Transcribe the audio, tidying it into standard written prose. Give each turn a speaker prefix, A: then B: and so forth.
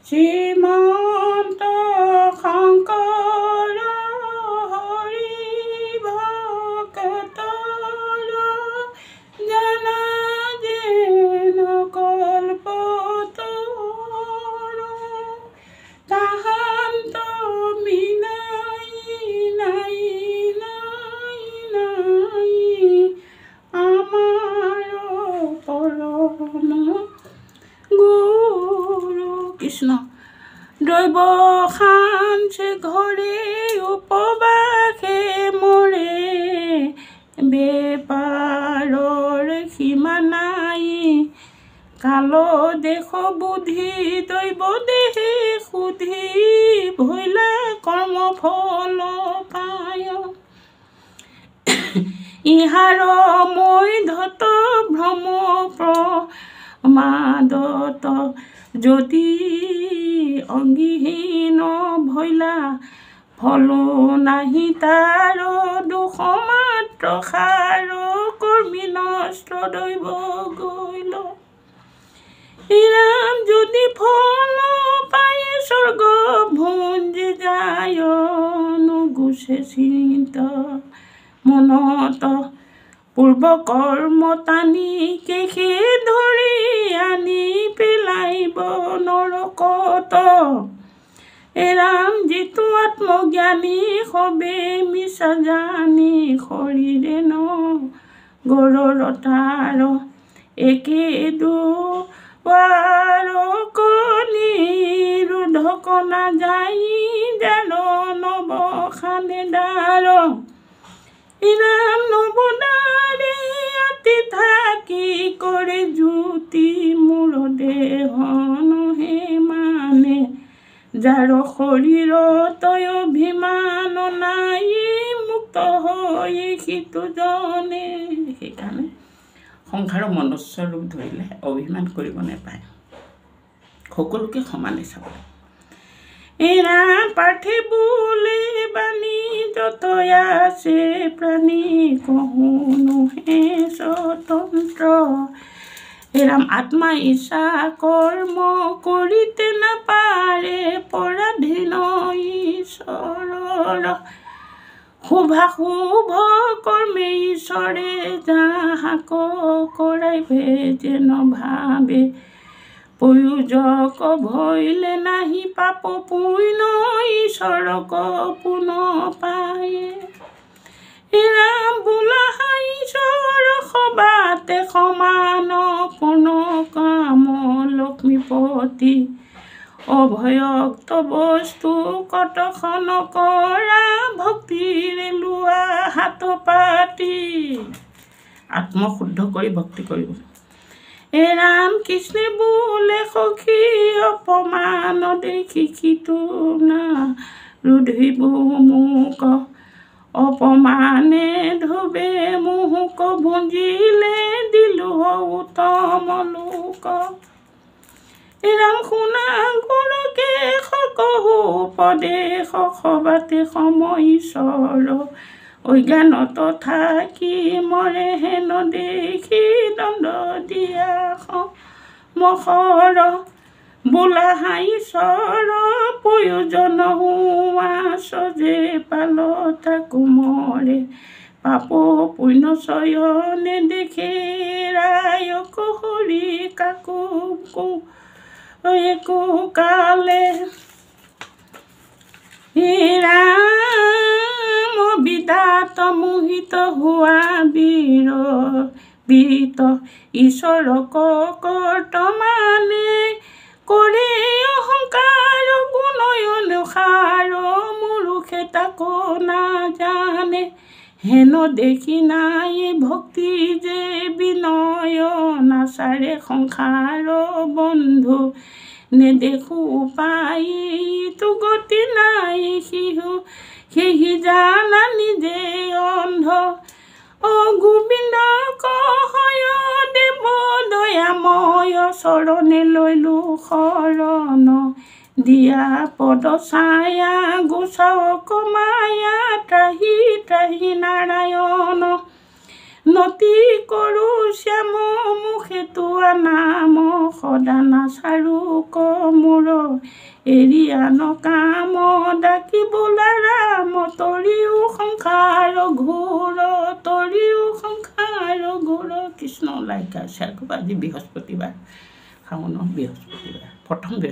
A: শ্ৰীমন্ত শংকৰ হৰি ভকতৰ জানা যেন কল্পতৰ তাহান্ত বিনাই নাই নাই নাই আমাৰ পৰম গুৰু কৃষ্ণ দৈৱ সাঞ্চে ঘৰে উপবাসে মৰে বেপাৰৰ সীমা নাই কাল দেশ বুদ্ধি দৈৱ দেহে সুধি ভৈলা কৰ্ম ফল পায় ইহাৰ মৈধত ভ্ৰম প্ৰমাদত যদি অংগীহীন ভৈলা ফল নাহি তাৰ দোষ মাত্ৰ সাৰ কৰ্মী নষ্ট দৈৱ গৈল ৰাম যদি ফল পায় স্বৰ্গ ভুঞ্জি যায় নুগুচে চিন্ত মনত পূৰ্ব কৰ্ম টানি কেশে ধৰি আনি পেলাইব নৰকত ৰাম যিটো আত্মজ্ঞানী সবে মিছা জানি শৰীৰে ন গৰৰতাৰ একে দুৱাৰ কণী ৰুধক নাযাই জান নবখানে দ্বাৰ ৰাম নবদাৰে আতি থাকি কৰে জ্যোতি মূৰ দেহন হে মানে যাৰ শৰীৰত অভিমান নাই মুক্ত হৈ সিটো জনে সেইকাৰণে সংসাৰৰ মনুষ্য ৰূপ ধৰিলে অভিমান কৰিব নাপায় সকলোকে সমানে চাব এৰা পাৰ্থিবুলে বাণী যত আছে প্ৰাণী কহুনো হে স্বতন্ত্ৰ ৰাম আত্মা ইচ্ছা কৰ্ম কৰিতে নাপাৰে পৰাধীন ঈশ্বৰৰ শুভাশুভ কৰ্মে ঈশ্বৰে যাহাক কৰাইবে যেন ভাবে প্ৰয়োজক ভৈলে নাহি পাপ পুণ্য ঈশ্বৰক পুন পায়ে ৰাম বোলা ঈশ্বৰ সবাতে সমান পুন কাম লক্ষ্মীপতি অভয়ক্ত বস্তু কতখন কৰা ভক্তিৰে লোৱা হাত পাতি আত্মশুদ্ধ কৰি ভক্তি কৰিব ৰাম কৃষ্ণে বোলে সখী অপমান দেখি সিটো না ৰুধিব মোক অপমানে ধুবে মুহুক ভুঞ্জিলে দিলো উত্তম লোক ৰাম শুনা গুৰুকে সকহু উপদেশ সবাতে সময় ঈশ্বৰ অজ্ঞানত থাকি মৰে হেন দেখি দণ্ড দিয়া মখৰ বোলা ঈশ্বৰ প্ৰয়োজন হোৱা সজে পালতা কোমৰে পাপ পুণ্য চয়নে দেখে ৰায়ক হৰি কাকো একো কালে ৰাম বিদাত মোহিত হোৱা বীত ঈশ্বৰক কৰ্তমানে কৰে অহংকাৰ গুণয়ন সাৰ মুৰুখে তাকো নাজানে হেন দেখি নাই ভক্তি যে বিনয় নাচাৰে সংসাৰ বন্ধু নেদেখো পাই তো গতি নাই সিহু সেহি জানা নিজে অন্ধ গোবিন্দ কহয় দেৱ দয়াময় চৰণে লৈলো শৰণ দিয়া পদ ছায়া গোচাওক মায়া ত্ৰাহি ত্ৰাহি নাৰায়ণ নতি কৰো শ্যাম মুখে তোৱা নাম সদানা চাৰু কমূৰ এৰিয়া নকাম ডাকি বোলা ৰাম তৰিও সংসাৰ ঘোৰ তৰিও সংসাৰ ঘোৰ কৃষ্ণ লাইকা চাওক আজি বৃহস্পতিবাৰ শাওনৰ বৃহস্পতিবাৰ প্ৰথম